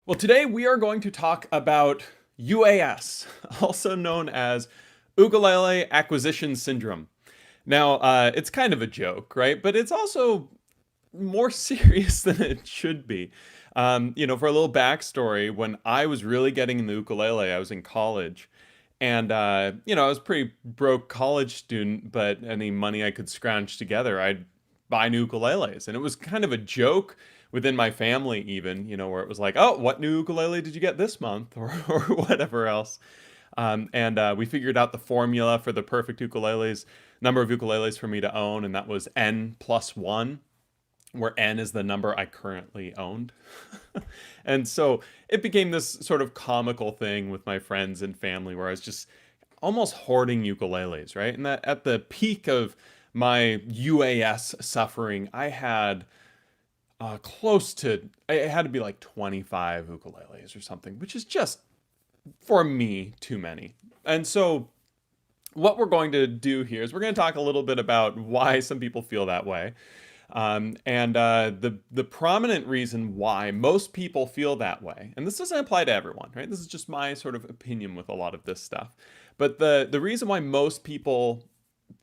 Well, today we are going to talk about UAS, also known as Ukulele Acquisition Syndrome. Now, it's kind of a joke, right? But it's also more serious than it should be. For a little backstory, when I was really getting in the ukulele, I was in college. And, I was a pretty broke college student, but any money I could scrounge together, I'd buy new ukuleles. And it was kind of a joke within my family, even, where it was like, oh, what new ukulele did you get this month? Or whatever else. And we figured out the formula for the perfect ukuleles, number of ukuleles for me to own, and that was N plus one, where N is the number I currently owned. And so it became this sort of comical thing with my friends and family where I was just almost hoarding ukuleles, right? And that at the peak of my UAS suffering, I had it had to be like 25 ukuleles or something, which is just, for me, too many. And so what we're going to do here is we're going to talk a little bit about why some people feel that way. The prominent reason why most people feel that way, and this doesn't apply to everyone, right? This is just my sort of opinion with a lot of this stuff. But the reason why most people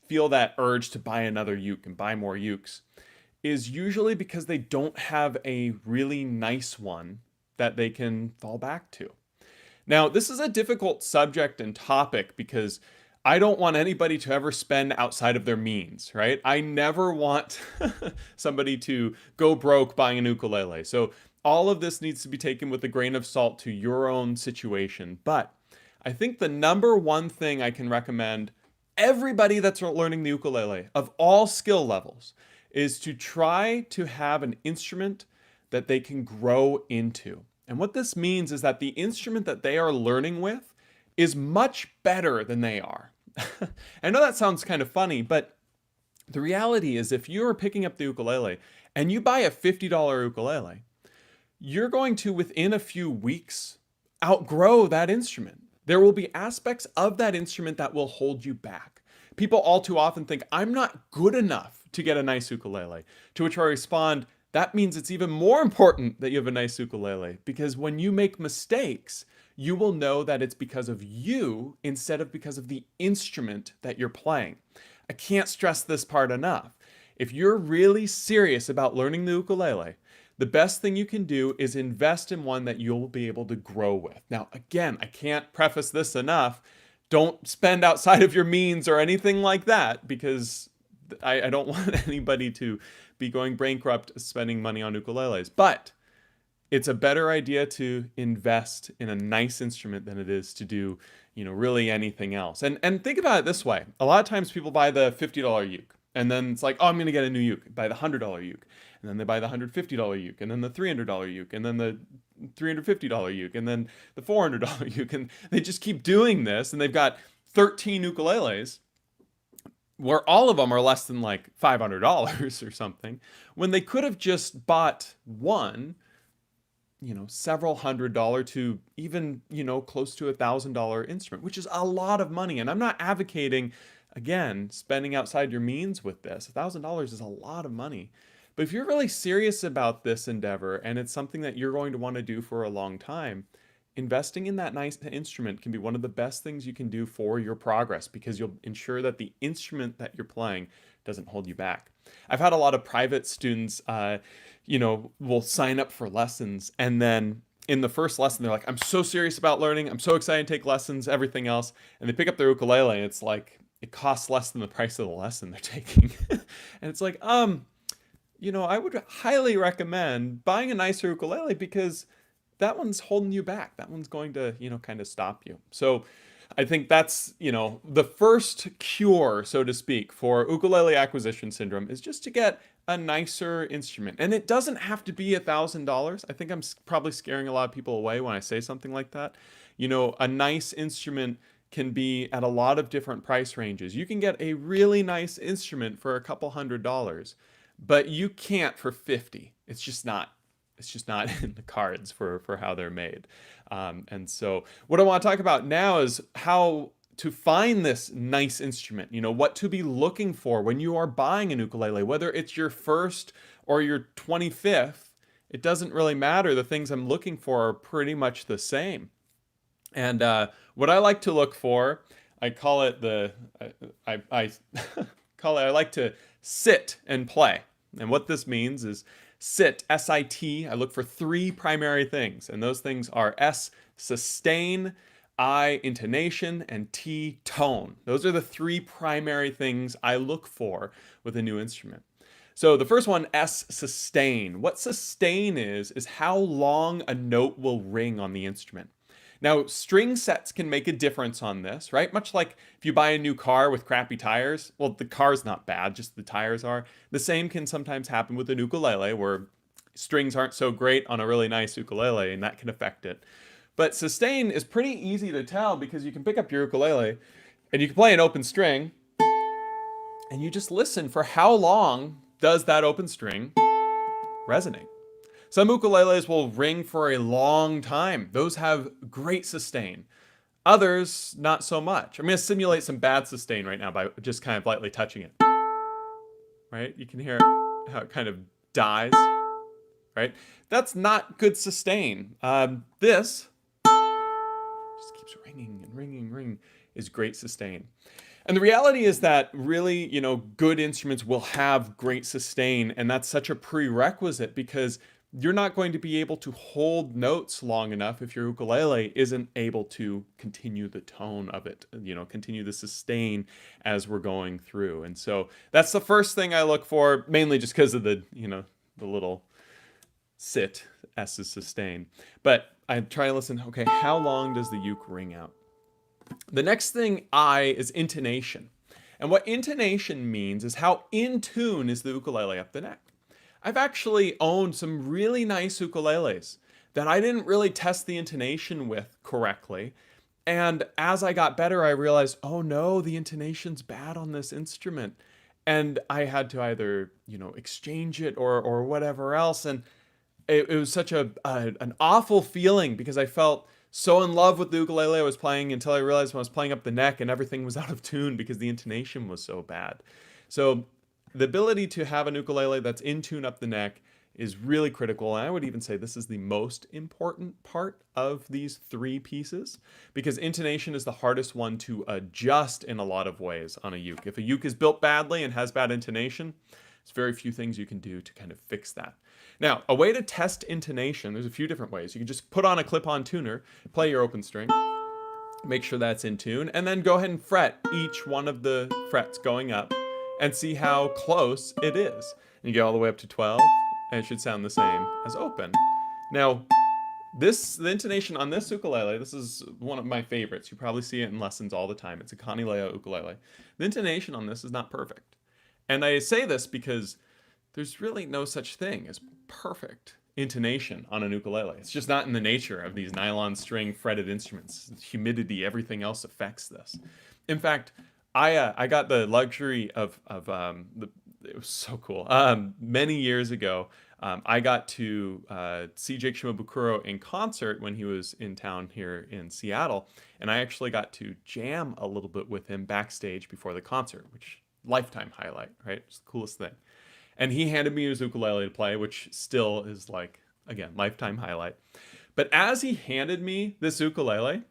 feel that urge to buy another uke and buy more ukes is usually because they don't have a really nice one that they can fall back to. Now, this is a difficult subject and topic because I don't want anybody to ever spend outside of their means, right? I never want somebody to go broke buying an ukulele. So all of this needs to be taken with a grain of salt to your own situation. But I think the number one thing I can recommend everybody that's learning the ukulele of all skill levels is to try to have an instrument that they can grow into. And what this means is that the instrument that they are learning with is much better than they are. I know that sounds kind of funny, but the reality is if you're picking up the ukulele and you buy a $50 ukulele, you're going to, within a few weeks, outgrow that instrument. There will be aspects of that instrument that will hold you back. People all too often think, I'm not good enough to get a nice ukulele. To which I respond, that means it's even more important that you have a nice ukulele, because when you make mistakes, you will know that it's because of you instead of because of the instrument that you're playing. I can't stress this part enough. If you're really serious about learning the ukulele, the best thing you can do is invest in one that you'll be able to grow with. Now, again, I can't preface this enough. Don't spend outside of your means or anything like that, because I don't want anybody to be going bankrupt spending money on ukuleles. But it's a better idea to invest in a nice instrument than it is to do, really anything else. And think about it this way. A lot of times people buy the $50 uke, and then it's like, oh, I'm going to get a new uke. Buy the $100 uke. And then they buy the $150 uke, and then the $300 uke, and then the $350 uke, and then the $400 uke. And they just keep doing this, and they've got 13 ukuleles where all of them are less than like $500 or something, when they could have just bought one, several $100 to even, close to $1,000 instrument, which is a lot of money. And I'm not advocating, again, spending outside your means with this. $1,000 is a lot of money. But if you're really serious about this endeavor and it's something that you're going to want to do for a long time, investing in that nice instrument can be one of the best things you can do for your progress, because you'll ensure that the instrument that you're playing doesn't hold you back. I've had a lot of private students, will sign up for lessons, and then in the first lesson, they're like, I'm so serious about learning. I'm so excited to take lessons, everything else. And they pick up their ukulele, and it's like, it costs less than the price of the lesson they're taking. And it's like, I would highly recommend buying a nicer ukulele, because that one's holding you back. That one's going to, kind of stop you. So I think that's, the first cure, so to speak, for ukulele acquisition syndrome is just to get a nicer instrument. And it doesn't have to be $1,000. I think I'm probably scaring a lot of people away when I say something like that. A nice instrument can be at a lot of different price ranges. You can get a really nice instrument for a couple $100, but you can't for 50. It's just not in the cards for how they're made. And so what I want to talk about now is how to find this nice instrument, what to be looking for when you are buying an ukulele, whether it's your first or your 25th. it doesn't really matter. The things I'm looking for are pretty much the same. And what I like to look for, I call it I call it, I like to sit and play. And what this means is sit, S-I-T, I look for three primary things. And those things are S, sustain, I, intonation, and T, tone. Those are the three primary things I look for with a new instrument. So the first one, S, sustain. What sustain is how long a note will ring on the instrument. Now, string sets can make a difference on this, right? Much like if you buy a new car with crappy tires, well, the car's not bad, just the tires are. The same can sometimes happen with an ukulele, where strings aren't so great on a really nice ukulele, and that can affect it. But sustain is pretty easy to tell because you can pick up your ukulele and you can play an open string, and you just listen for how long does that open string resonate. Some ukuleles will ring for a long time. Those have great sustain. Others, not so much. I'm going to simulate some bad sustain right now by just kind of lightly touching it. Right? You can hear how it kind of dies. Right? That's not good sustain. This just keeps ringing and ringing and ringing, is great sustain. And the reality is that really, good instruments will have great sustain, and that's such a prerequisite because you're not going to be able to hold notes long enough if your ukulele isn't able to continue the tone of it, continue the sustain as we're going through. And so that's the first thing I look for, mainly just because of the little sit, S is sustain. But I try to listen, okay, how long does the uke ring out? The next thing, I, is intonation. And what intonation means is how in tune is the ukulele up the neck. I've actually owned some really nice ukuleles that I didn't really test the intonation with correctly. And as I got better, I realized, oh no, the intonation's bad on this instrument. And I had to either, exchange it or whatever else. And it was such an awful feeling because I felt so in love with the ukulele I was playing until I realized when I was playing up the neck and everything was out of tune because the intonation was so bad. So the ability to have an ukulele that's in tune up the neck is really critical. And I would even say this is the most important part of these three pieces because intonation is the hardest one to adjust in a lot of ways on a uke. If a uke is built badly and has bad intonation, there's very few things you can do to kind of fix that. Now, a way to test intonation, there's a few different ways. You can just put on a clip-on tuner, play your open string, make sure that's in tune, and then go ahead and fret each one of the frets going up and see how close it is. And you get all the way up to 12, and it should sound the same as open. Now, the intonation on this ukulele, this is one of my favorites. You probably see it in lessons all the time. It's a Kanilea ukulele. The intonation on this is not perfect. And I say this because there's really no such thing as perfect intonation on an ukulele. It's just not in the nature of these nylon string fretted instruments. Humidity, everything else affects this. In fact, I got the luxury of it was so cool. Many years ago, I got to see Jake Shimabukuro in concert when he was in town here in Seattle, and I actually got to jam a little bit with him backstage before the concert, which lifetime highlight, right? It's the coolest thing. And he handed me his ukulele to play, which still is like, again, lifetime highlight. But as he handed me this ukulele,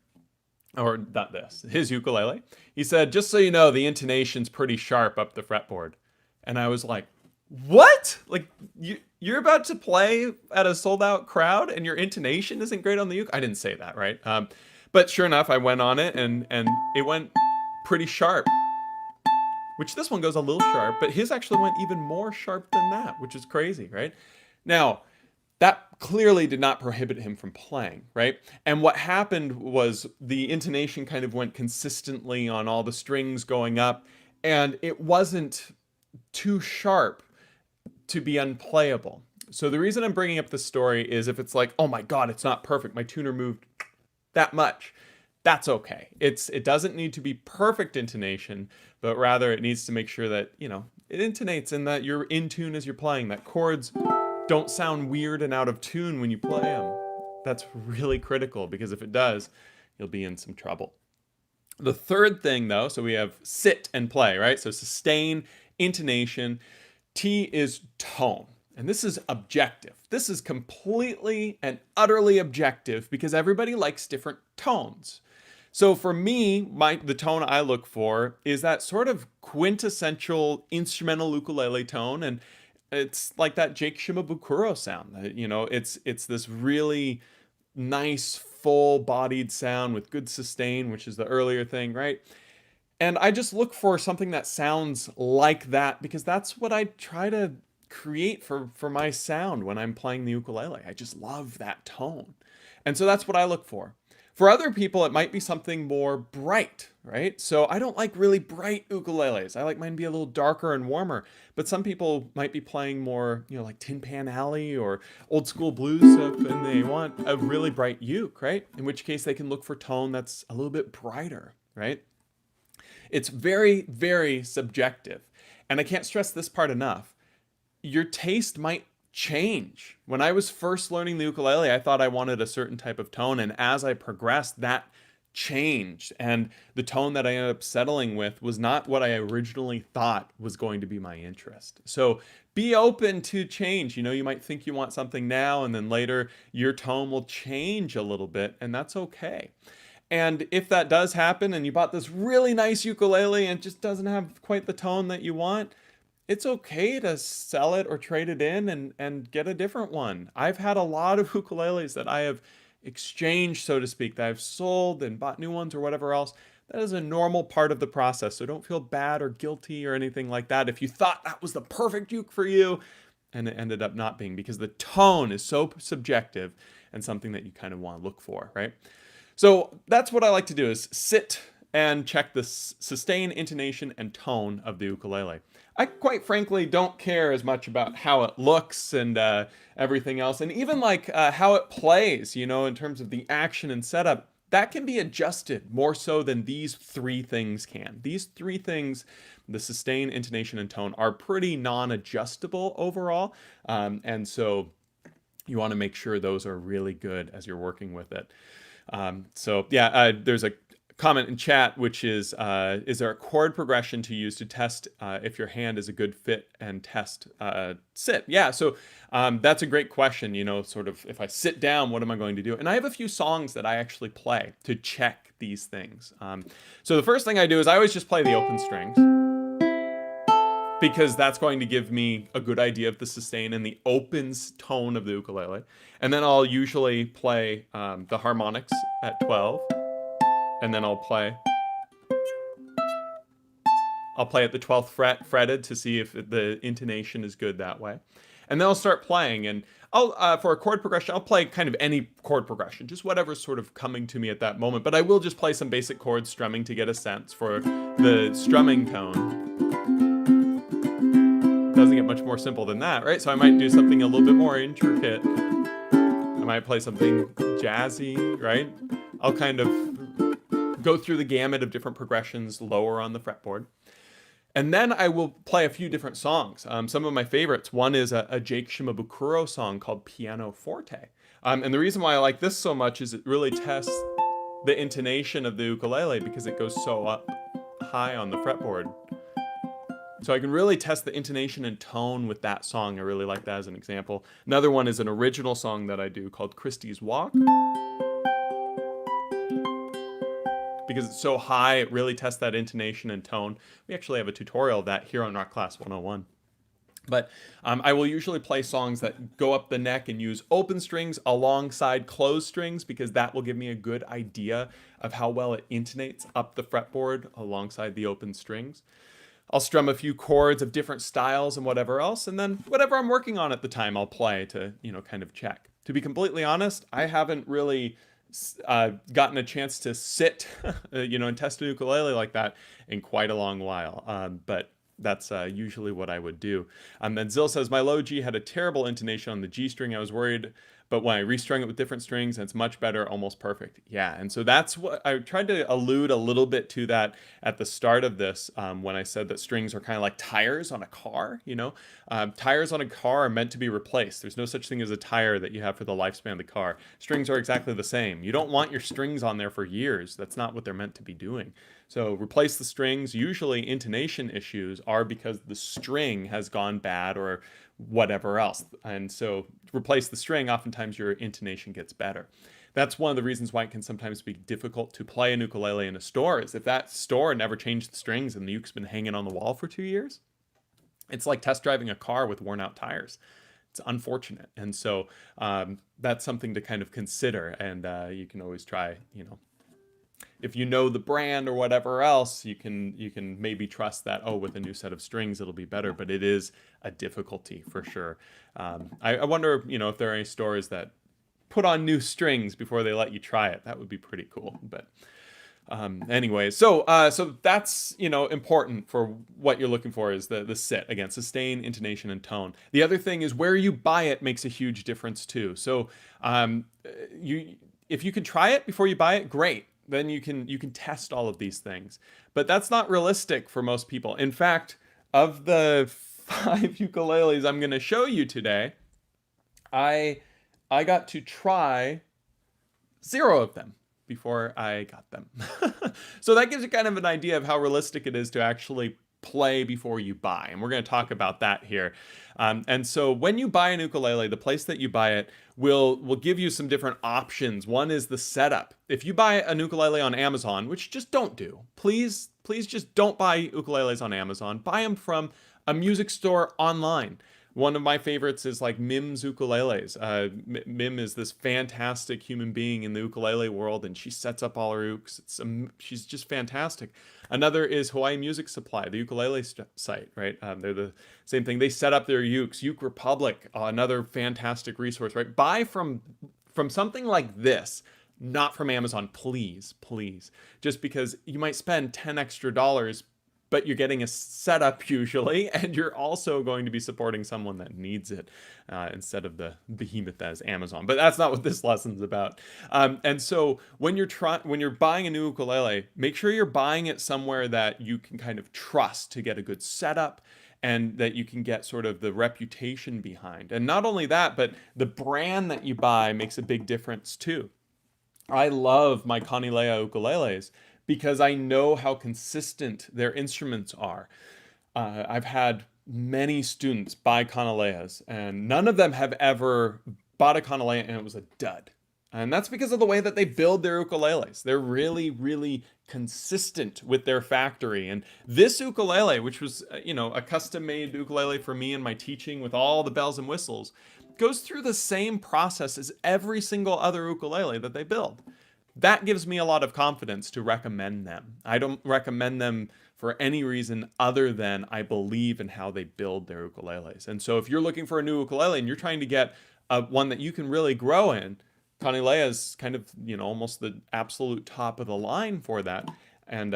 or not this, his ukulele, he said, just so you know, the intonation's pretty sharp up the fretboard. And I was like, what? Like, you're about to play at a sold out crowd and your intonation isn't great on the uke? I didn't say that, right? But sure enough, I went on it and it went pretty sharp. Which this one goes a little sharp, but his actually went even more sharp than that, which is crazy, right? Now, that clearly did not prohibit him from playing, right? And what happened was the intonation kind of went consistently on all the strings going up, and it wasn't too sharp to be unplayable. So the reason I'm bringing up this story is if it's like, oh my God, it's not perfect, my tuner moved that much, that's okay. It doesn't need to be perfect intonation, but rather it needs to make sure that, it intonates and that you're in tune as you're playing, that chords don't sound weird and out of tune when you play them. That's really critical because if it does, you'll be in some trouble. The third thing though, so we have sit and play, right? So sustain, intonation. T is tone. And this is objective. This is completely and utterly objective because everybody likes different tones. So for me, the tone I look for is that sort of quintessential instrumental ukulele tone, and it's like that Jake Shimabukuro sound. It's this really nice full-bodied sound with good sustain, which is the earlier thing, right? And I just look for something that sounds like that because that's what I try to create for my sound when I'm playing the ukulele. I just love that tone. And so that's what I look for. For other people, it might be something more bright, right? So I don't like really bright ukuleles. I like mine to be a little darker and warmer. But some people might be playing more, like Tin Pan Alley or old school blues stuff, and they want a really bright uke, right? In which case they can look for tone that's a little bit brighter, right? It's very, very subjective. And I can't stress this part enough. Your taste might change. When I was first learning the ukulele, I thought I wanted a certain type of tone. And as I progressed, that changed. And the tone that I ended up settling with was not what I originally thought was going to be my interest. So be open to change. You might think you want something now, and then later your tone will change a little bit, and that's okay. And if that does happen and you bought this really nice ukulele and it just doesn't have quite the tone that you want, it's okay to sell it or trade it in and get a different one. I've had a lot of ukuleles that I have exchanged, so to speak, that I've sold and bought new ones or whatever else. That is a normal part of the process. So don't feel bad or guilty or anything like that if you thought that was the perfect uke for you and it ended up not being, because the tone is so subjective and something that you kind of want to look for, right? So that's what I like to do, is sit and check the sustain, intonation, and tone of the ukulele. I quite frankly don't care as much about how it looks and everything else, and even like how it plays, in terms of the action and setup. That can be adjusted more so than these three things can. These three things, the sustain, intonation, and tone, are pretty non-adjustable overall, and so you want to make sure those are really good as you're working with it. There's a comment in chat, which is there a chord progression to use to test if your hand is a good fit and test sit? Yeah, so that's a great question. Sort of if I sit down, what am I going to do? And I have a few songs that I actually play to check these things. So the first thing I do is I always just play the open strings, because that's going to give me a good idea of the sustain and the opens tone of the ukulele. And then I'll usually play the harmonics at 12, and then I'll play at the 12th fret fretted to see if the intonation is good that way. And then I'll start playing, and I'll for a chord progression, I'll play kind of any chord progression, just whatever's sort of coming to me at that moment. But I will just play some basic chords strumming to get a sense for the strumming tone. Doesn't get much more simple than that, right? So I might do something a little bit more intricate. I might play something jazzy, right? I'll kind of go through the gamut of different progressions lower on the fretboard. And then I will play a few different songs. Some of my favorites. One is a Jake Shimabukuro song called Piano Forte. And the reason why I like this so much is it really tests the intonation of the ukulele because it goes so up high on the fretboard. So I can really test the intonation and tone with that song. I really like that as an example. Another one is an original song that I do called Christie's Walk. Because it's so high, it really tests that intonation and tone. We actually have a tutorial of that here on Rock Class 101. But I will usually play songs that go up the neck and use open strings alongside closed strings, because that will give me a good idea of how well it intonates up the fretboard alongside the open strings. I'll strum a few chords of different styles and whatever else, and then whatever I'm working on at the time, I'll play to, kind of check. To be completely honest, I haven't really gotten a chance to sit, and test a ukulele like that in quite a long while. But that's usually what I would do. Then Zill says, my low G had a terrible intonation on the G string. I was worried but when I restring it with different strings, it's much better, almost perfect. Yeah, and so that's what I tried to allude a little bit to that at the start of this, when I said that strings are kind of like tires on a car. Tires on a car are meant to be replaced. There's no such thing as a tire that you have for the lifespan of the car. Strings are exactly the same. You don't want your strings on there for years. That's not what they're meant to be doing. So replace the strings. Usually intonation issues are because the string has gone bad or whatever else. And so replace the string, oftentimes your intonation gets better. That's one of the reasons why it can sometimes be difficult to play an ukulele in a store, is if that store never changed the strings and the uke's been hanging on the wall for 2 years, it's like test driving a car with worn out tires. It's unfortunate. And so that's something to kind of consider. And you can always try, if you know the brand or whatever else, you can maybe trust that, oh, with a new set of strings it'll be better. But it is a difficulty for sure. I wonder, if there are any stores that put on new strings before they let you try it. That would be pretty cool. But anyway, so that's important for what you're looking for, is the sit. Again, sustain, intonation, and tone. The other thing is where you buy it makes a huge difference too. So if you can try it before you buy it, great. Then you can test all of these things. But that's not realistic for most people. In fact, of the 5 ukuleles I'm going to show you today, I got to try 0 of them before I got them. So that gives you kind of an idea of how realistic it is to actually play before you buy. And we're going to talk about that here. And so when you buy an ukulele, the place that you buy it will give you some different options. One is the setup. If you buy an ukulele on Amazon, which just don't do, please just don't buy ukuleles on Amazon. Buy them from a music store online. One of my favorites is like Mim's ukuleles. Mim is this fantastic human being in the ukulele world, and she sets up all her ukes. She's just fantastic. Another is Hawaii Music Supply, the ukulele site, right? They're the same thing. They set up their ukes. Uke Republic, another fantastic resource, right? Buy from something like this, not from Amazon, please. Just because you might spend $10 extra, but you're getting a setup usually, and you're also going to be supporting someone that needs it instead of the behemoth that is Amazon. But that's not what this lesson's about. And so when you're buying a new ukulele, make sure you're buying it somewhere that you can kind of trust to get a good setup, and that you can get sort of the reputation behind. And not only that, but the brand that you buy makes a big difference too. I love my Kanilea ukuleles because I know how consistent their instruments are. I've had many students buy Kanileas, and none of them have ever bought a Kanilea and it was a dud. And that's because of the way that they build their ukuleles. They're really, really consistent with their factory. And this ukulele, which was, a custom-made ukulele for me and my teaching with all the bells and whistles, goes through the same process as every single other ukulele that they build. That gives me a lot of confidence to recommend them. I don't recommend them for any reason other than I believe in how they build their ukuleles. And so if you're looking for a new ukulele and you're trying to get one that you can really grow in, Kanilea is kind of, almost the absolute top of the line for that. And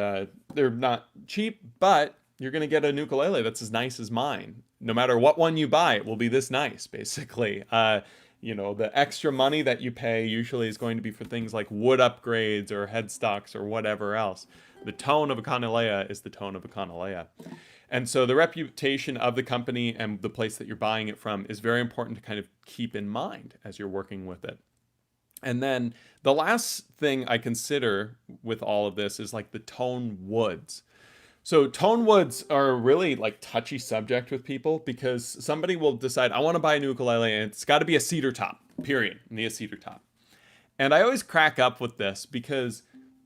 they're not cheap, but you're going to get a ukulele that's as nice as mine. No matter what one you buy, it will be this nice, basically. The extra money that you pay usually is going to be for things like wood upgrades or headstocks or whatever else. The tone of a Kanilea is the tone of a Kanilea. And so the reputation of the company and the place that you're buying it from is very important to kind of keep in mind as you're working with it. And then the last thing I consider with all of this is like the tone woods. So tone woods are a really like touchy subject with people, because somebody will decide, I want to buy a new ukulele and it's got to be a cedar top, period. Need a cedar top. And I always crack up with this because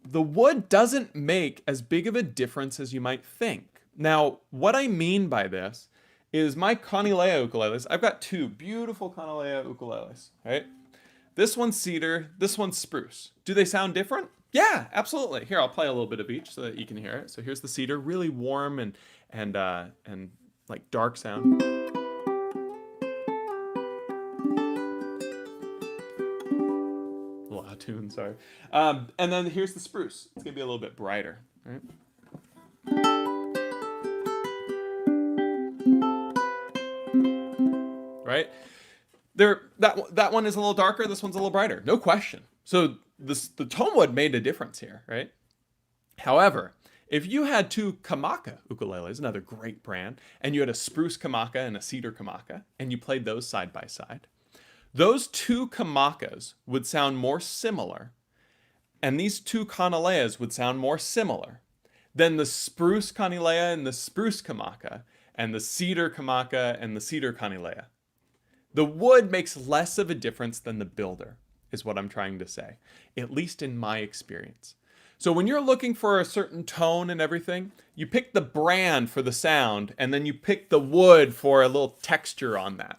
the wood doesn't make as big of a difference as you might think. Now, what I mean by this is my Kanilea ukuleles, I've got 2 beautiful Kanilea ukuleles, right? This one's cedar, this one's spruce. Do they sound different? Yeah, absolutely. Here, I'll play a little bit of each so that you can hear it. So here's the cedar, really warm and like dark sound. A little out of tune, sorry. And then here's the spruce. It's gonna be a little bit brighter, right? Right? That one is a little darker. This one's a little brighter, no question. So the tone wood made a difference here, right? However, if you had two Kamaka ukuleles, another great brand, and you had a spruce Kamaka and a cedar Kamaka, and you played those side by side, those two Kamakas would sound more similar, and these two Kanaleas would sound more similar than the spruce Kanilea and the spruce Kamaka, and the cedar Kamaka and the cedar Kanilea. The wood makes less of a difference than the builder, is what I'm trying to say, at least in my experience. So when you're looking for a certain tone and everything, you pick the brand for the sound, and then you pick the wood for a little texture on that.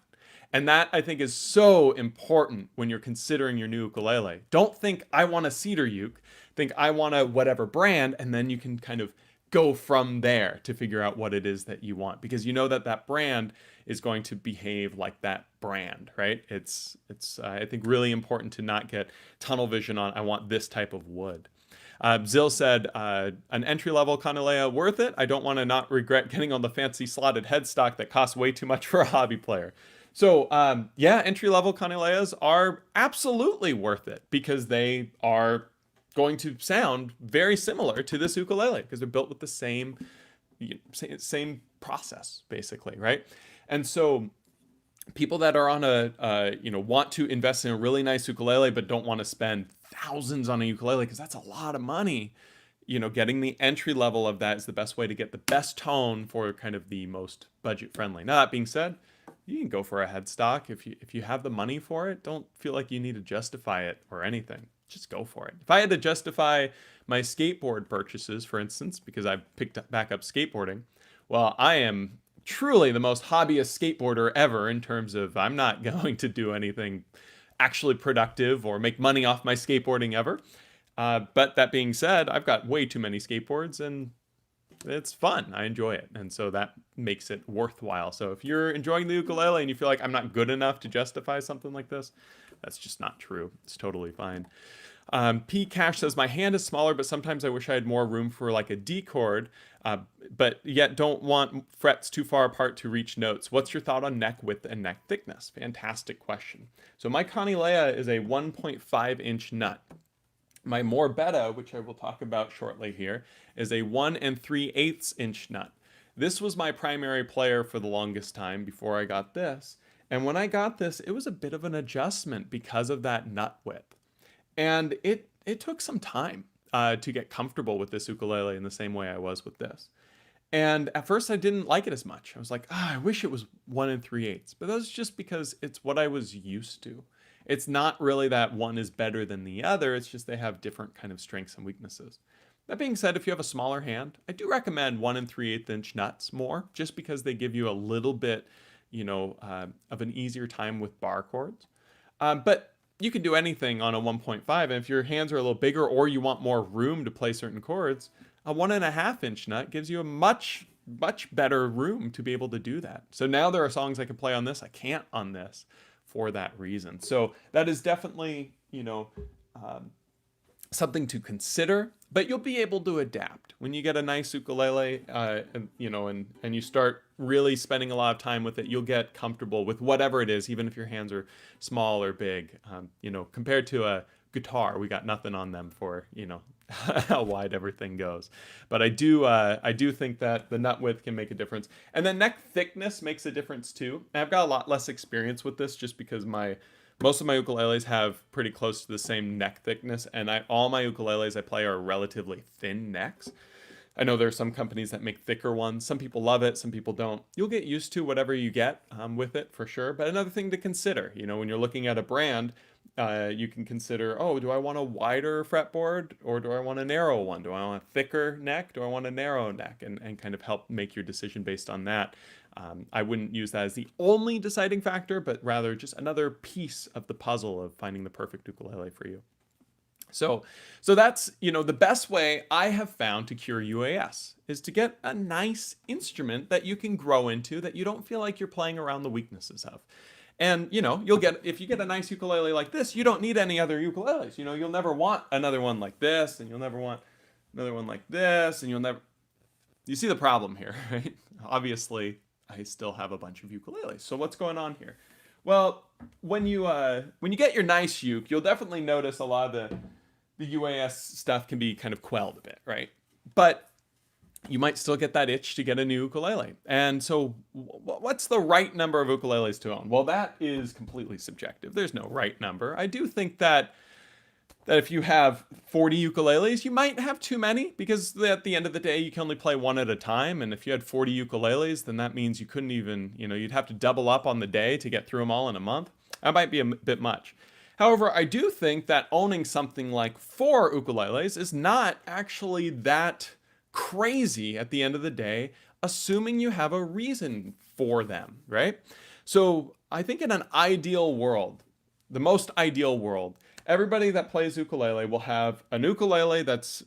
And that, I think, is so important when you're considering your new ukulele. Don't think, I want a cedar uke. Think, I want a whatever brand, and then you can kind of go from there to figure out what it is that you want, because you know that that brand is going to behave like that brand, right? It's I think really important to not get tunnel vision on, I want this type of wood. Zill said, an entry-level Kanilea worth it? I don't want to not regret getting on the fancy slotted headstock that costs way too much for a hobby player. So, yeah, entry-level Kanileas are absolutely worth it because they are going to sound very similar to this ukulele because they're built with the same process, basically, right? And so people that are on want to invest in a really nice ukulele but don't want to spend thousands on a ukulele because that's a lot of money, getting the entry level of that is the best way to get the best tone for kind of the most budget friendly. Now, that being said, you can go for a headstock if you have the money for it. Don't feel like you need to justify it or anything. Just go for it. If I had to justify my skateboard purchases, for instance, because I've picked back up skateboarding, well, I am truly the most hobbyist skateboarder ever in terms of I'm not going to do anything actually productive or make money off my skateboarding ever. But that being said, I've got way too many skateboards and it's fun. I enjoy it. And so that makes it worthwhile. So if you're enjoying the ukulele and you feel like I'm not good enough to justify something like this, that's just not true. It's totally fine. P Cash says, my hand is smaller, but sometimes I wish I had more room for like a D chord, but yet don't want frets too far apart to reach notes. What's your thought on neck width and neck thickness? Fantastic question. So my Kanilea is a 1.5 inch nut. My more beta, which I will talk about shortly here, is a 1 3/8 inch nut. This was my primary player for the longest time before I got this. And when I got this, it was a bit of an adjustment because of that nut width. And it took some time to get comfortable with this ukulele in the same way I was with this. And at first I didn't like it as much. I was like, I wish it was 1 3/8. But that's just because it's what I was used to. It's not really that one is better than the other. It's just they have different kind of strengths and weaknesses. That being said, if you have a smaller hand, I do recommend 1 3/8 inch nuts more, just because they give you a little bit, of an easier time with bar chords. But you can do anything on a 1.5, and if your hands are a little bigger or you want more room to play certain chords, a 1.5 inch nut gives you a much better room to be able to do that. So now there are songs I can play on this I can't on this for that reason. So that is definitely something to consider, but you'll be able to adapt when you get a nice ukulele, and you start really spending a lot of time with it. You'll get comfortable with whatever it is, even if your hands are small or big. Compared to a guitar, we got nothing on them for how wide everything goes. But I do think that the nut width can make a difference, and then neck thickness makes a difference too. And I've got a lot less experience with this just because most of my ukuleles have pretty close to the same neck thickness, and all my ukuleles I play are relatively thin necks. I know there are some companies that make thicker ones. Some people love it, some people don't. You'll get used to whatever you get with it for sure. But another thing to consider, when you're looking at a brand, you can consider, do I want a wider fretboard or do I want a narrow one? Do I want a thicker neck? Do I want a narrow neck? And kind of help make your decision based on that. I wouldn't use that as the only deciding factor, but rather just another piece of the puzzle of finding the perfect ukulele for you. So that's, the best way I have found to cure UAS is to get a nice instrument that you can grow into, that you don't feel like you're playing around the weaknesses of. And, if you get a nice ukulele like this, you don't need any other ukuleles. You'll never want another one like this, and you'll never want another one like this, and you see the problem here, right? Obviously, I still have a bunch of ukuleles. So what's going on here? Well, when you get your nice uke, you'll definitely notice a lot of the UAS stuff can be kind of quelled a bit, right? But you might still get that itch to get a new ukulele. And so, what's the right number of ukuleles to own? Well, that is completely subjective. There's no right number. I do think that if you have 40 ukuleles, you might have too many because at the end of the day, you can only play one at a time. And if you had 40 ukuleles, then that means you couldn't even, you'd have to double up on the day to get through them all in a month. That might be a bit much. However, I do think that owning something like 4 ukuleles is not actually that crazy at the end of the day, assuming you have a reason for them, right? So I think in an ideal world, the most ideal world, everybody that plays ukulele will have an ukulele that's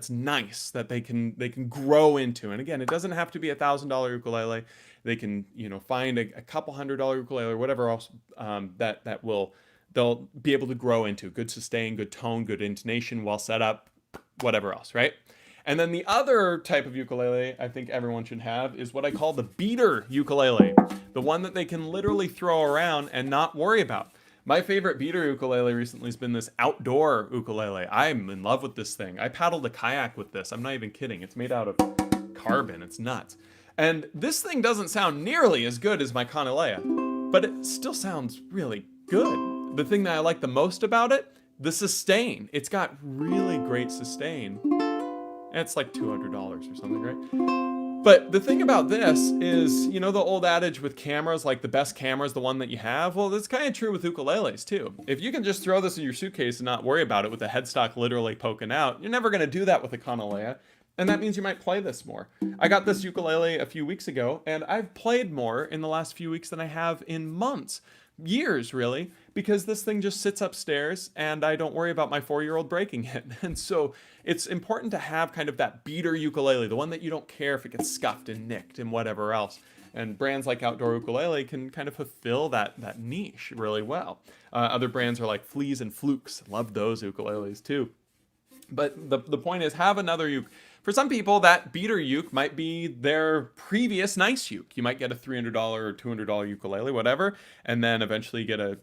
nice that they can grow into. And again, it doesn't have to be $1,000 ukulele. They can find a couple $100 ukulele or whatever else that will they'll be able to grow into. Good sustain, good tone, good intonation, well set up, whatever else, right? And then the other type of ukulele I think everyone should have is what I call the beater ukulele, the one that they can literally throw around and not worry about. My favorite beater ukulele recently has been this outdoor ukulele. I'm in love with this thing. I paddled a kayak with this. I'm not even kidding. It's made out of carbon. It's nuts. And this thing doesn't sound nearly as good as my Kanilea, but it still sounds really good. The thing that I like the most about it, the sustain. It's got really great sustain. And it's like $200 or something, right? But the thing about this is, the old adage with cameras, like the best camera is the one that you have. Well, that's kind of true with ukuleles too. If you can just throw this in your suitcase and not worry about it with the headstock literally poking out, you're never going to do that with a Kanilea. And that means you might play this more. I got this ukulele a few weeks ago, and I've played more in the last few weeks than I have in months. Years, really, because this thing just sits upstairs and I don't worry about my 4-year-old breaking it. And so it's important to have kind of that beater ukulele, the one that you don't care if it gets scuffed and nicked and whatever else. And brands like Outdoor Ukulele can kind of fulfill that niche really well. Other brands are like Fleas and Flukes. Love those ukuleles too. But the point is, have another uke. For some people, that beater uke might be their previous nice uke. You might get a $300 or $200 ukulele, whatever, and then eventually get a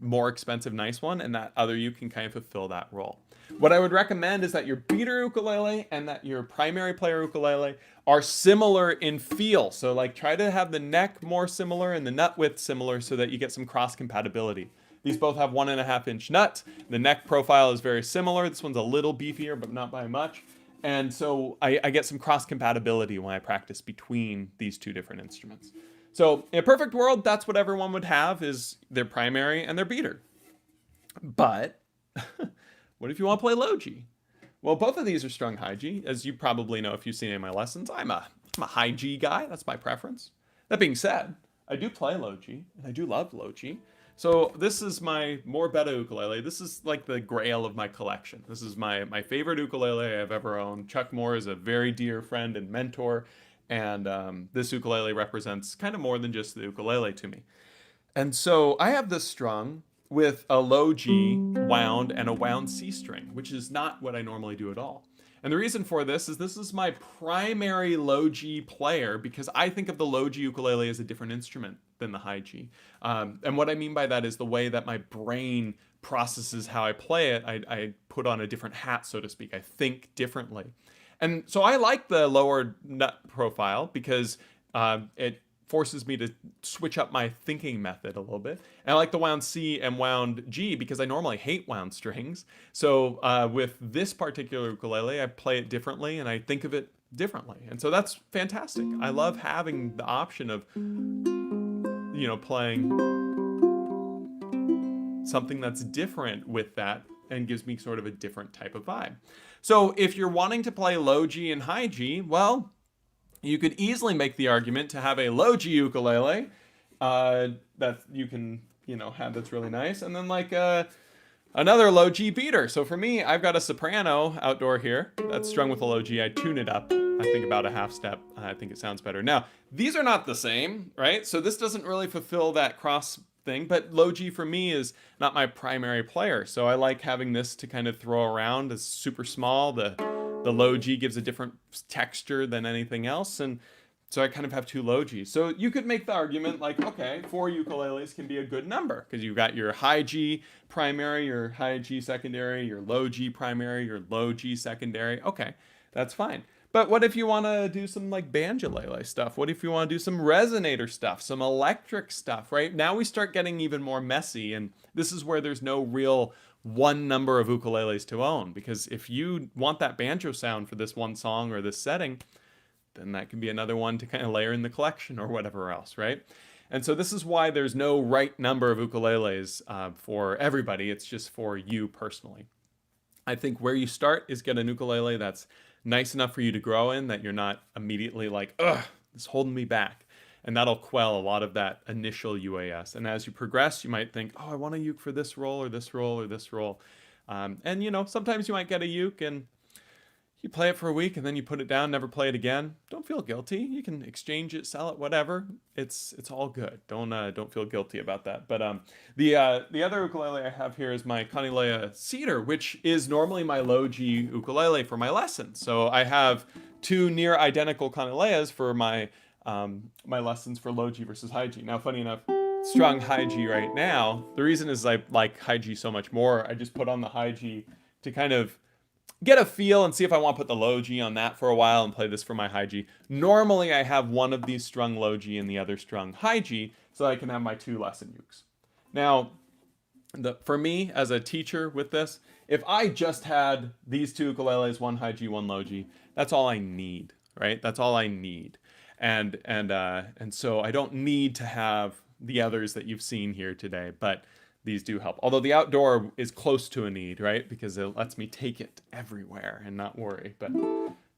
more expensive nice one, and that other uke can kind of fulfill that role. What I would recommend is that your beater ukulele and that your primary player ukulele are similar in feel. So like try to have the neck more similar and the nut width similar so that you get some cross compatibility. These both have 1.5-inch nuts. The neck profile is very similar. This one's a little beefier, but not by much. And so I get some cross compatibility when I practice between these two different instruments. So in a perfect world, that's what everyone would have is their primary and their beater. But what if you want to play low G? Well, both of these are strung high G. As you probably know if you've seen any of my lessons, I'm a high G guy. That's my preference. That being said, I do play low G, and I do love low G. So this is my more beta ukulele. This is like the grail of my collection. This is my favorite ukulele I've ever owned. Chuck Moore is a very dear friend and mentor, and this ukulele represents kind of more than just the ukulele to me. And so I have this strung with a low G wound and a wound C string, which is not what I normally do at all. And the reason for this is my primary low G player because I think of the low G ukulele as a different instrument than the high G. And what I mean by that is the way that my brain processes how I play it. I put on a different hat, so to speak. I think differently. And so I like the lower nut profile because it forces me to switch up my thinking method a little bit. And I like the wound C and wound G because I normally hate wound strings. So with this particular ukulele, I play it differently and I think of it differently. And so that's fantastic. I love having the option of, playing something that's different with that and gives me sort of a different type of vibe. So if you're wanting to play low G and high G, well, you could easily make the argument to have a low G ukulele that you can, have that's really nice. And then like another low G beater. So for me, I've got a soprano outdoor here that's strung with a low G. I tune it up, I think about a half step. I think it sounds better. Now, these are not the same, right? So this doesn't really fulfill that cross thing, but low G for me is not my primary player. So I like having this to kind of throw around. It's super small. The low G gives a different texture than anything else. And So I kind of have two low Gs. So you could make the argument like, okay, 4 ukuleles can be a good number because you've got your high G primary, your high G secondary, your low G primary, your low G secondary. Okay, that's fine. But what if you want to do some like banjolele stuff? What if you want to do some resonator stuff, some electric stuff, right? Now we start getting even more messy, and this is where there's no real one number of ukuleles to own, because if you want that banjo sound for this one song or this setting, then that can be another one to kind of layer in the collection or whatever else, right? And so this is why there's no right number of ukuleles for everybody. It's just for you personally. I think where you start is get an ukulele that's nice enough for you to grow in, that you're not immediately like, ugh, it's holding me back. And that'll quell a lot of that initial UAS. And as you progress, you might think, oh, I want a uke for this role or this role or this role. And you know, sometimes you might get a uke and you play it for a week and then you put it down, never play it again. Don't feel guilty. You can exchange it, sell it, whatever. It's all good. Don't feel guilty about that. But the other ukulele I have here is my Kanilea Cedar, which is normally my low G ukulele for my lessons. So I have two near identical Kanileas for my my lessons for low G versus high G. Now, funny enough, strung high G right now. The reason is I like high G so much more. I just put on the high G to kind of get a feel and see if I want to put the low G on that for a while and play this for my high G. Normally I have one of these strung low G and the other strung high G so I can have my two lesson ukes. Now, for me as a teacher with this, if I just had these two ukuleles, one high G, one low G, that's all I need, right? That's all I need. And so I don't need to have the others that you've seen here today, but these do help. Although the outdoor is close to a need, right? Because it lets me take it everywhere and not worry. But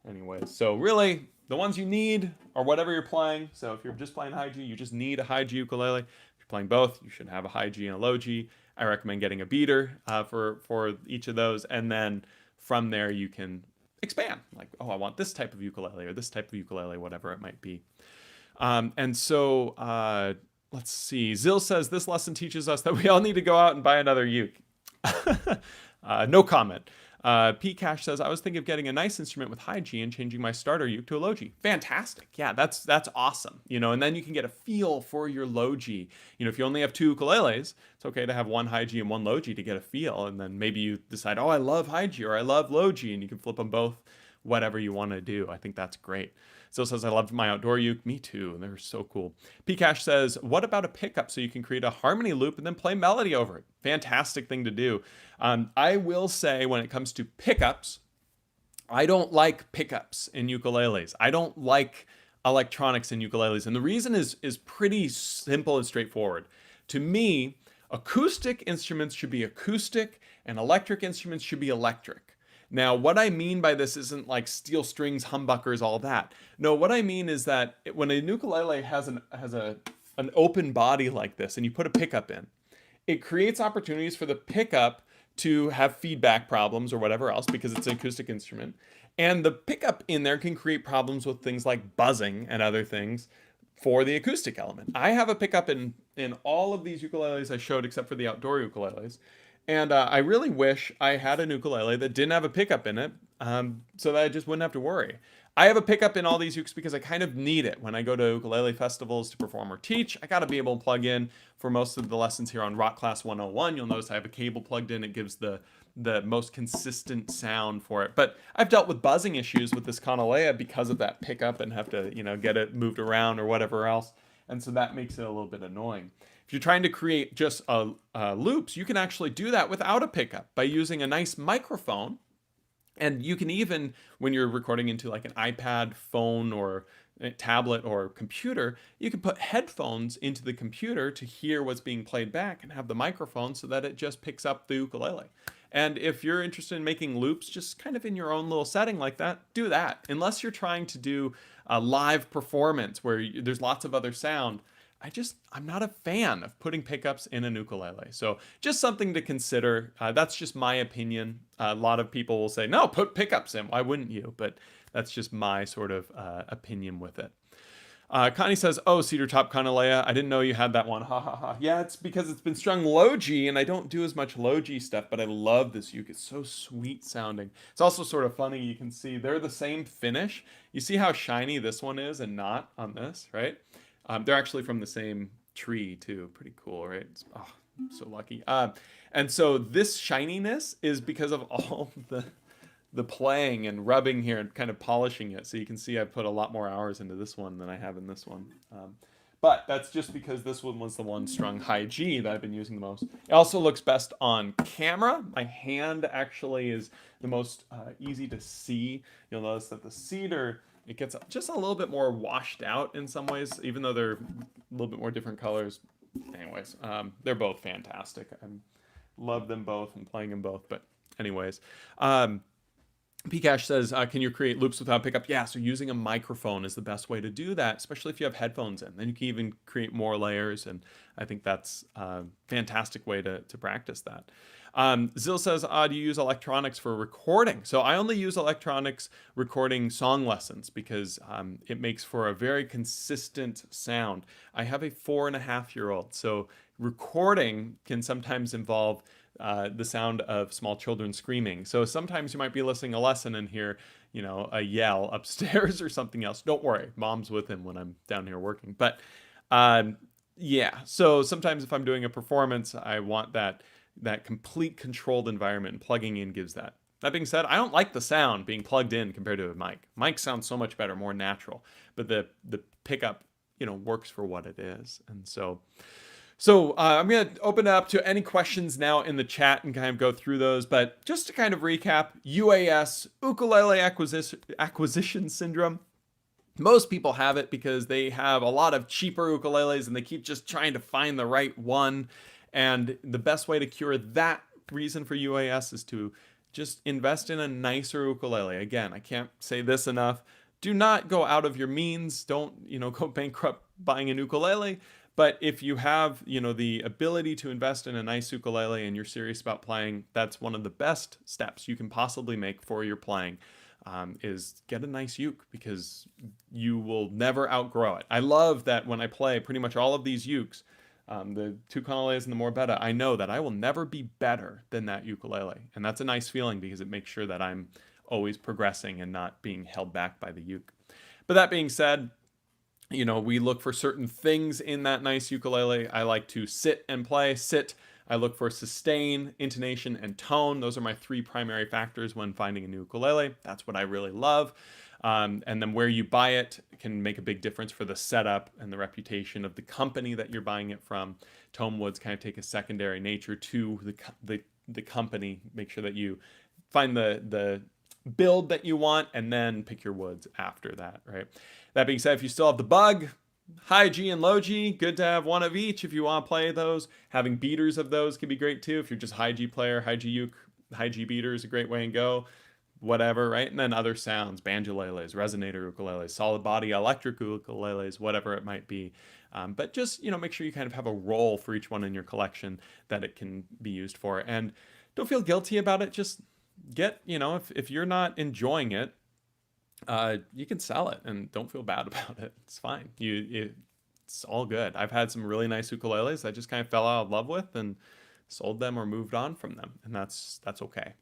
anyways, so really the ones you need are whatever you're playing. So if you're just playing high G, you just need a high G ukulele. If you're playing both, you should have a high G and a low G. I recommend getting a beater for each of those. And then from there you can expand. Like, oh, I want this type of ukulele or this type of ukulele, whatever it might be. And so let's see. Zill says this lesson teaches us that we all need to go out and buy another uke. No comment. P Cash says I was thinking of getting a nice instrument with high G and changing my starter uke to a low G. Fantastic. Yeah, that's awesome. You know, and then you can get a feel for your low G. You know, if you only have two ukuleles, it's okay to have one high G and one low G to get a feel. And then maybe you decide, oh, I love high G or I love low G, and you can flip them both, whatever you want to do. I think that's great. Still says, I loved my outdoor uke. Me too. They're so cool. Pcash says, what about a pickup so you can create a harmony loop and then play melody over it? Fantastic thing to do. I will say when it comes to pickups, I don't like pickups in ukuleles. I don't like electronics in ukuleles. And the reason is pretty simple and straightforward. To me, acoustic instruments should be acoustic and electric instruments should be electric. Now, what I mean by this isn't like steel strings, humbuckers, all that. No, what I mean is that when a ukulele has an open body like this and you put a pickup in, it creates opportunities for the pickup to have feedback problems or whatever else because it's an acoustic instrument. And the pickup in there can create problems with things like buzzing and other things for the acoustic element. I have a pickup in all of these ukuleles I showed except for the outdoor ukuleles. And I really wish I had an ukulele that didn't have a pickup in it so that I just wouldn't have to worry. I have a pickup in all these ukes because I kind of need it when I go to ukulele festivals to perform or teach. I got to be able to plug in for most of the lessons here on Rock Class 101. You'll notice I have a cable plugged in. It gives the most consistent sound for it. But I've dealt with buzzing issues with this Kanilea because of that pickup and have to, get it moved around or whatever else. And so that makes it a little bit annoying. If you're trying to create just loops, you can actually do that without a pickup by using a nice microphone. And you can even, when you're recording into like an iPad, phone, or a tablet or computer, you can put headphones into the computer to hear what's being played back and have the microphone so that it just picks up the ukulele. And if you're interested in making loops just kind of in your own little setting like that, do that. Unless you're trying to do a live performance where there's lots of other sound, I'm not a fan of putting pickups in an ukulele. So just something to consider. That's just my opinion. A lot of people will say, no, put pickups in. Why wouldn't you? But that's just my sort of opinion with it. Connie says, "Oh, cedar top Kanalea. I didn't know you had that one. Ha ha ha." Yeah, it's because it's been strung low G, and I don't do as much low G stuff, but I love this uke. It's so sweet sounding. It's also sort of funny. You can see they're the same finish. You see how shiny this one is and not on this, right? They're actually from the same tree too. Pretty cool, right? I'm so lucky. And so this shininess is because of all the playing and rubbing here and kind of polishing it. So you can see I put a lot more hours into this one than I have in this one. But that's just because this one was the one strung high G that I've been using the most. It also looks best on camera. My hand actually is the most easy to see. You'll notice that the cedar, it gets just a little bit more washed out in some ways, even though they're a little bit more different colors. Anyways, they're both fantastic. I love them both and playing them both. But anyways, Pcash says, can you create loops without pickup? Yeah, so using a microphone is the best way to do that, especially if you have headphones in. Then you can even create more layers, and I think that's a fantastic way to practice that. Zill says, do you use electronics for recording? So I only use electronics recording song lessons because it makes for a very consistent sound. I have a 4.5-year-old, so recording can sometimes involve the sound of small children screaming. So sometimes you might be listening to a lesson and hear, a yell upstairs or something else. Don't worry, mom's with him when I'm down here working. But yeah, so sometimes if I'm doing a performance, I want that complete controlled environment, and plugging in gives that. That being said, I don't like the sound being plugged in compared to a mic. Mic sounds so much better, more natural. But the pickup, works for what it is. And so I'm going to open it up to any questions now in the chat and kind of go through those. But just to kind of recap, UAS, ukulele acquisition syndrome. Most people have it because they have a lot of cheaper ukuleles and they keep just trying to find the right one. And the best way to cure that reason for UAS is to just invest in a nicer ukulele. Again, I can't say this enough. Do not go out of your means. Don't, go bankrupt buying an ukulele. But if you have, the ability to invest in a nice ukulele and you're serious about playing, that's one of the best steps you can possibly make for your playing, is get a nice uke because you will never outgrow it. I love that when I play pretty much all of these ukes, the two Ukuleleles and the more beta, I know that I will never be better than that ukulele. And that's a nice feeling because it makes sure that I'm always progressing and not being held back by the uke. But that being said, we look for certain things in that nice ukulele. I like to sit and play. Sit, I look for sustain, intonation, and tone. Those are my 3 primary factors when finding a new ukulele. That's what I really love. And then where you buy it can make a big difference for the setup and the reputation of the company that you're buying it from. Tone woods kind of take a secondary nature to the company. Make sure that you find the build that you want and then pick your woods after that, right? That being said, if you still have the bug, high G and low G, good to have one of each if you want to play those. Having beaters of those can be great too. If you're just high G player, high G uke, high G beater is a great way to go. Whatever, right? And then other sounds, banjoleles, resonator ukuleles, solid body electric ukuleles, whatever it might be. But just, make sure you kind of have a role for each one in your collection that it can be used for. And don't feel guilty about it. Just get, if you're not enjoying it, you can sell it and don't feel bad about it. It's fine. It's all good. I've had some really nice ukuleles I just kind of fell out of love with and sold them or moved on from them, and that's okay.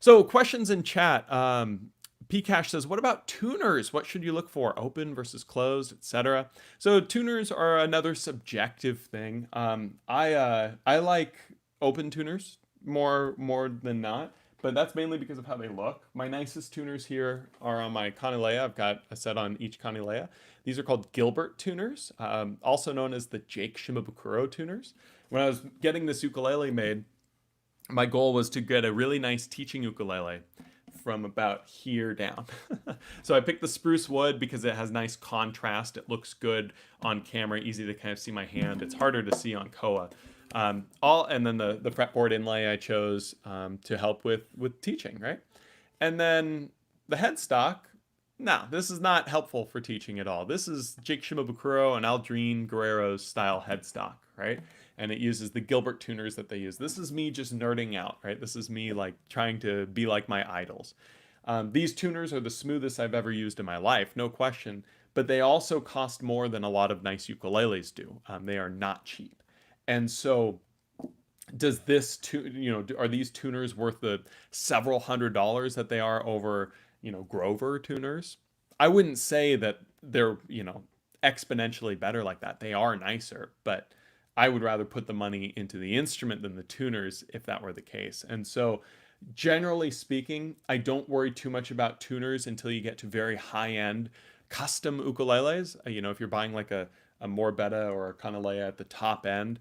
So questions in chat. Pcash says, what about tuners? What should you look for? Open versus closed, etc. So tuners are another subjective thing. I like open tuners more than not. But that's mainly because of how they look. My nicest tuners here are on my Kanilea. I've got a set on each Kanilea. These are called Gilbert tuners, also known as the Jake Shimabukuro tuners. When I was getting this ukulele made, my goal was to get a really nice teaching ukulele from about here down. So I picked the spruce wood because it has nice contrast. It looks good on camera, easy to kind of see my hand. It's harder to see on Koa. And then the fretboard inlay I chose to help with teaching, right? And then the headstock, no, this is not helpful for teaching at all. This is Jake Shimabukuro and Aldrin Guerrero's style headstock, right? And it uses the Gilbert tuners that they use. This is me just nerding out, right? This is me like trying to be like my idols. These tuners are the smoothest I've ever used in my life, no question. but they also cost more than a lot of nice ukuleles do. They are not cheap. And so does this are these tuners worth the several $100s that they are over, Grover tuners? I wouldn't say that they're, exponentially better like that. They are nicer, but I would rather put the money into the instrument than the tuners if that were the case. And so generally speaking, I don't worry too much about tuners until you get to very high end custom ukuleles. If you're buying like a Morbetta or a Kanalea at the top end,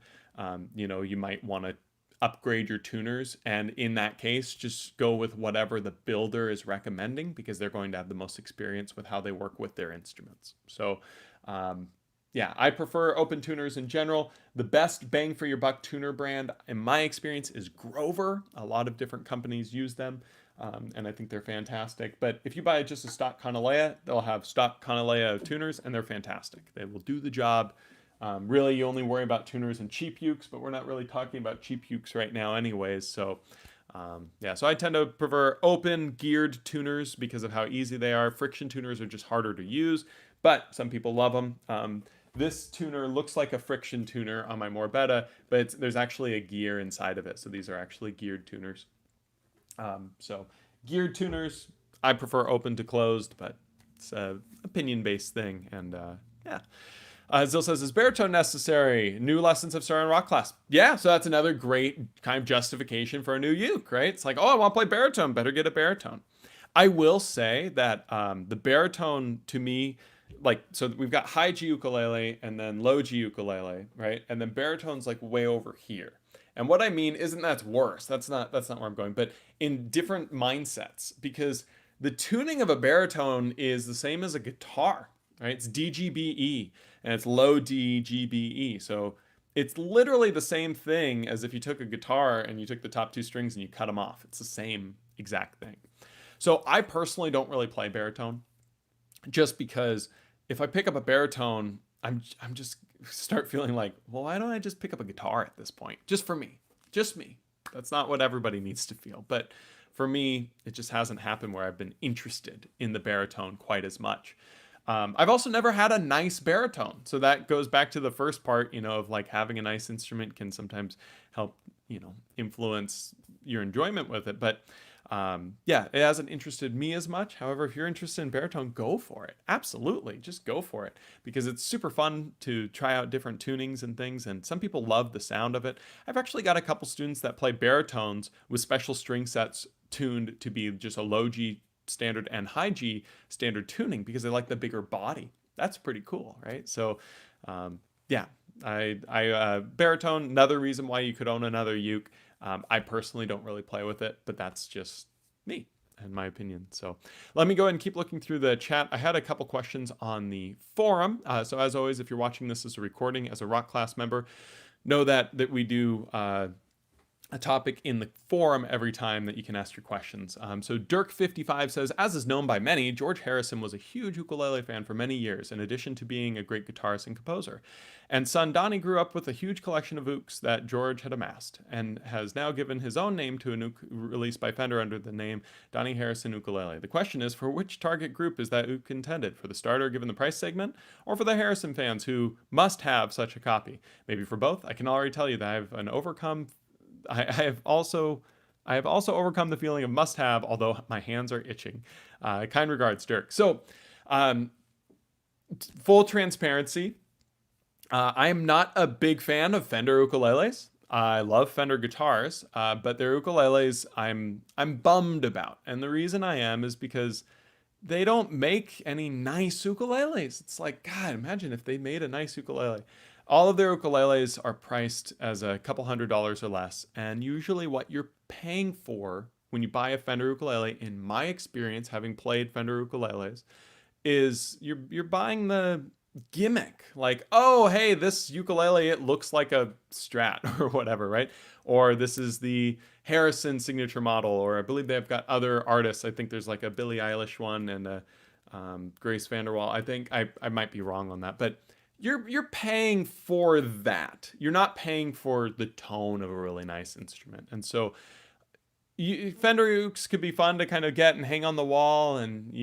you might want to upgrade your tuners. And in that case, just go with whatever the builder is recommending because they're going to have the most experience with how they work with their instruments. So, yeah, I prefer open tuners in general. The best bang for your buck tuner brand, in my experience, is Grover. A lot of different companies use them, and I think they're fantastic. But if you buy just a stock Kanalea, they'll have stock Kanalea tuners, and they're fantastic. They will do the job. Really, you only worry about tuners and cheap ukes, but we're not really talking about cheap ukes right now anyways. So, yeah, so I tend to prefer open geared tuners because of how easy they are. Friction tuners are just harder to use, but some people love them. This tuner looks like a friction tuner on my Morbetta, but there's actually a gear inside of it. So these are actually geared tuners. So geared tuners, I prefer open to closed, but it's a opinion-based thing. And yeah. Zill says, is baritone necessary? New lessons have started in rock class. Yeah, so that's another great kind of justification for a new uke, right? It's like, oh, I want to play baritone, better get a baritone. I will say that the baritone to me, so we've got high G ukulele and then low G ukulele, right? And then baritone's like way over here. And what I mean isn't that's worse. That's not where I'm going, but in different mindsets, because the tuning of a baritone is the same as a guitar, right? It's DGBE and it's low D GBE. So it's literally the same thing as if you took a guitar and you took the top two strings and you cut them off. It's the same exact thing. So I personally don't really play baritone just because if I pick up a baritone, I'm just start feeling like, well, why don't I just pick up a guitar at this point? Just for me. Just me. That's not what everybody needs to feel. But for me, it just hasn't happened where I've been interested in the baritone quite as much. I've also never had a nice baritone. So that goes back to the first part, of like having a nice instrument can sometimes help, influence your enjoyment with it. But yeah, it hasn't interested me as much. However, if you're interested in baritone, go for it. Absolutely. Just go for it because it's super fun to try out different tunings and things. And some people love the sound of it. I've actually got a couple students that play baritones with special string sets tuned to be just a low G standard and high G standard tuning because they like the bigger body. That's pretty cool, right? So, yeah, baritone, another reason why you could own another uke. I personally don't really play with it, but that's just me and my opinion. So let me go ahead and keep looking through the chat. I had a couple questions on the forum. So as always, if you're watching this as a recording as a rock class member, know that we do a topic in the forum every time that you can ask your questions. So Dirk55 says, as is known by many, George Harrison was a huge ukulele fan for many years, in addition to being a great guitarist and composer. And son Donnie grew up with a huge collection of ukes that George had amassed, and has now given his own name to an uke released by Fender under the name Donnie Harrison Ukulele. The question is, for which target group is that uke intended? For the starter, given the price segment, or for the Harrison fans who must have such a copy? Maybe for both. I can already tell you that I have also overcome the feeling of must have, although my hands are itching. Kind regards, Dirk. So, full transparency, I am not a big fan of Fender ukuleles. I love Fender guitars, but their ukuleles I'm bummed about. And the reason I am is because they don't make any nice ukuleles. It's like, God, imagine if they made a nice ukulele. All of their ukuleles are priced as a couple $100s or less. And usually what you're paying for when you buy a Fender ukulele, in my experience, having played Fender ukuleles, is you're buying the gimmick. Like, oh, hey, this ukulele, it looks like a Strat or whatever, right? Or this is the Harrison signature model, or I believe they've got other artists. I think there's like a Billie Eilish one and a Grace Vanderwall. I think I might be wrong on that, but you're paying for that. You're not paying for the tone of a really nice instrument. And so Fender ukes could be fun to kind of get and hang on the wall, and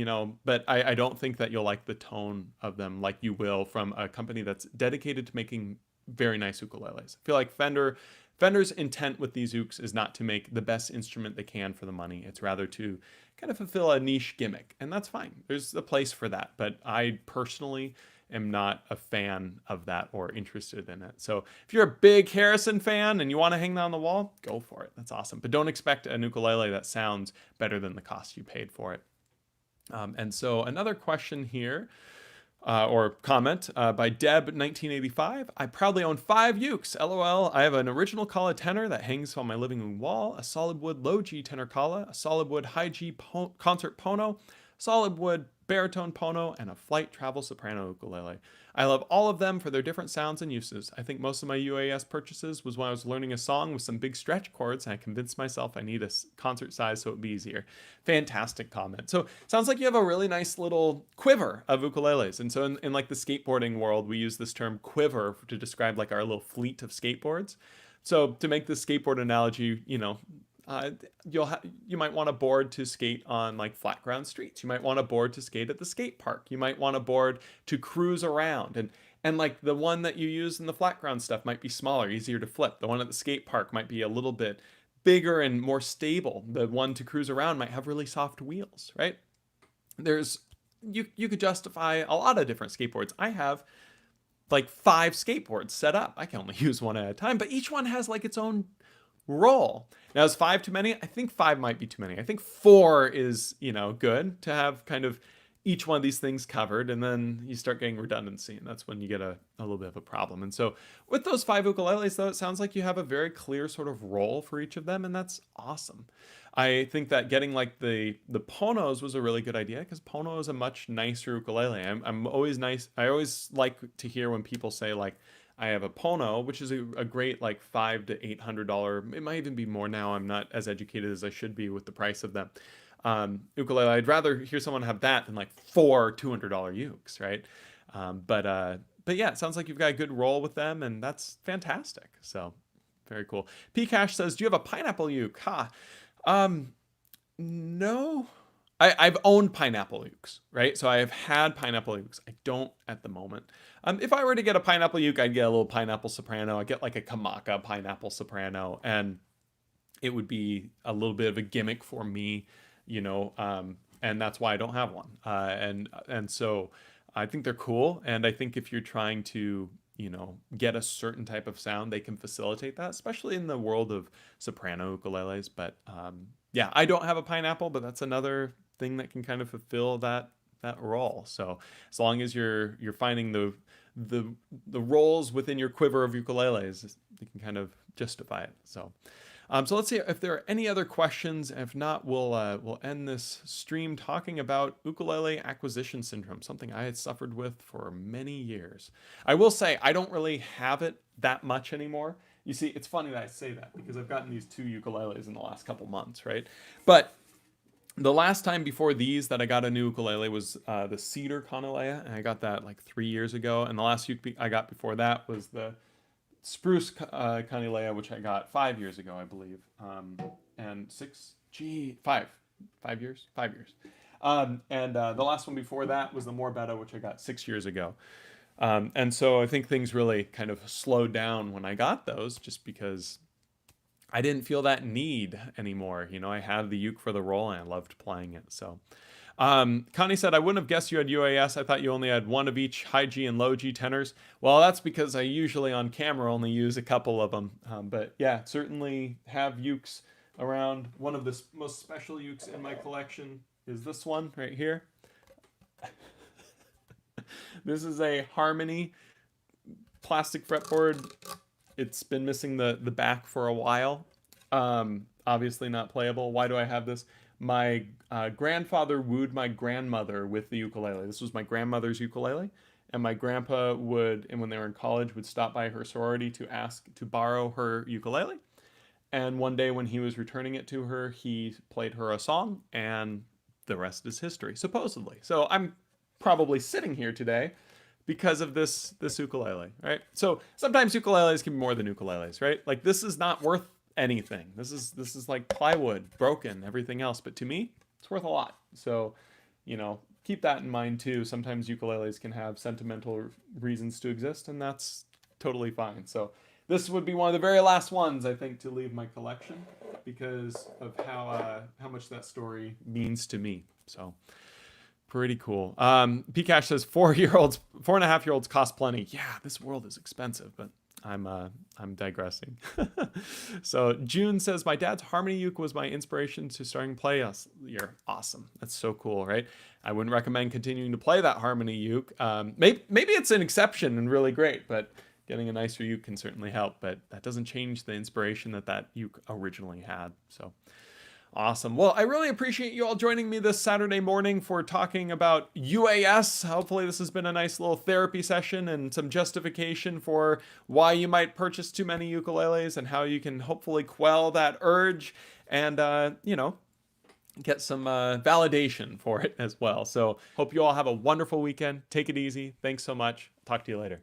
but I don't think that you'll like the tone of them like you will from a company that's dedicated to making very nice ukuleles. I feel like Fender's intent with these ukes is not to make the best instrument they can for the money. It's rather to kind of fulfill a niche gimmick, and that's fine. There's a place for that, but I personally am not a fan of that or interested in it. So if you're a big Harrison fan and you want to hang that on the wall, go for it. That's awesome. But don't expect an ukulele that sounds better than the cost you paid for it. And so another question here, or comment by Deb1985. I proudly own 5 ukes. LOL. I have an original Kala tenor that hangs on my living room wall, a solid wood low G tenor Kala, a solid wood high G concert pono, solid wood baritone pono, and a flight travel soprano ukulele. I love all of them for their different sounds and uses. I think most of my UAS purchases was when I was learning a song with some big stretch chords, and I convinced myself I need a concert size so it'd be easier. Fantastic comment. So sounds like you have a really nice little quiver of ukuleles. And so in like the skateboarding world, we use this term quiver to describe like our little fleet of skateboards. So to make this skateboard analogy, you might want a board to skate on like flat ground streets. You might want a board to skate at the skate park. You might want a board to cruise around. And like the one that you use in the flat ground stuff might be smaller, easier to flip. The one at the skate park might be a little bit bigger and more stable. The one to cruise around might have really soft wheels, right? You could justify a lot of different skateboards. I have like 5 skateboards set up. I can only use one at a time, but each one has like its own role. Now, is 5 too many? I think 5 might be too many. I think 4 is, good to have kind of each one of these things covered, and then you start getting redundancy, and that's when you get a little bit of a problem. And so with those 5 ukuleles, though, it sounds like you have a very clear sort of role for each of them, and that's awesome. I think that getting like the ponos was a really good idea, because pono is a much nicer ukulele. I'm always nice. I always like to hear when people say like, I have a pono, which is a great like $500 to $800. It might even be more now. I'm not as educated as I should be with the price of them. Ukulele. I'd rather hear someone have that than like 4 $200 ukes, right? But yeah, it sounds like you've got a good role with them, and that's fantastic. So very cool. P Cash says, "Do you have a pineapple uke?" Ha. No. I've owned pineapple ukes, right? So I have had pineapple ukes. I don't at the moment. If I were to get a pineapple uke, I'd get a little pineapple soprano. I'd get like a Kamaka pineapple soprano, and it would be a little bit of a gimmick for me, and that's why I don't have one. And so I think they're cool, and I think if you're trying to get a certain type of sound, they can facilitate that, especially in the world of soprano ukuleles. But yeah, I don't have a pineapple, but that's another thing that can kind of fulfill that role. So as long as you're finding the roles within your quiver of ukuleles, you can kind of justify it. So let's see if there are any other questions. If not, we'll end this stream talking about ukulele acquisition syndrome, something I had suffered with for many years. I will say I don't really have it that much anymore. You see, it's funny that I say that because I've gotten these 2 ukuleles in the last couple months, right? But the last time before these that I got a new ukulele was the Cedar Kanilea, and I got that like 3 years ago. And the last uke I got before that was the Spruce Kanilea, which I got 5 years ago, I believe. And 5 years. And the last one before that was the Morbetta, which I got 6 years ago. And so I think things really kind of slowed down when I got those, just because I didn't feel that need anymore. I had the uke for the role, and I loved playing it. So Connie said, I wouldn't have guessed you had UAS. I thought you only had one of each high G and low G tenors. Well, that's because I usually on camera only use a couple of them. But yeah, certainly have ukes around. One of the most special ukes in my collection is this one right here. This is a Harmony plastic fretboard. It's been missing the back for a while. Obviously not playable. Why do I have this? My grandfather wooed my grandmother with the ukulele. This was my grandmother's ukulele, and my grandpa would, and when they were in college, would stop by her sorority to ask to borrow her ukulele. And one day when he was returning it to her, he played her a song, and the rest is history, supposedly. So I'm probably sitting here today because of this ukulele, right? So sometimes ukuleles can be more than ukuleles, right? Like this is not worth anything. This is like plywood, broken, everything else. But to me, it's worth a lot. So, keep that in mind too. Sometimes ukuleles can have sentimental reasons to exist, and that's totally fine. So this would be one of the very last ones I think to leave my collection because of how much that story means to me. So pretty cool. Pcash says 4.5-year-olds cost plenty. Yeah, this world is expensive, but I'm digressing. So June says my dad's harmony uke was my inspiration to starting play us. You're awesome. That's so cool, right? I wouldn't recommend continuing to play that harmony uke. Maybe it's an exception and really great, but getting a nicer uke can certainly help. But that doesn't change the inspiration that uke originally had. So. Awesome. Well, I really appreciate you all joining me this Saturday morning for talking about UAS. Hopefully this has been a nice little therapy session and some justification for why you might purchase too many ukuleles and how you can hopefully quell that urge and, get some validation for it as well. So hope you all have a wonderful weekend. Take it easy. Thanks so much. Talk to you later.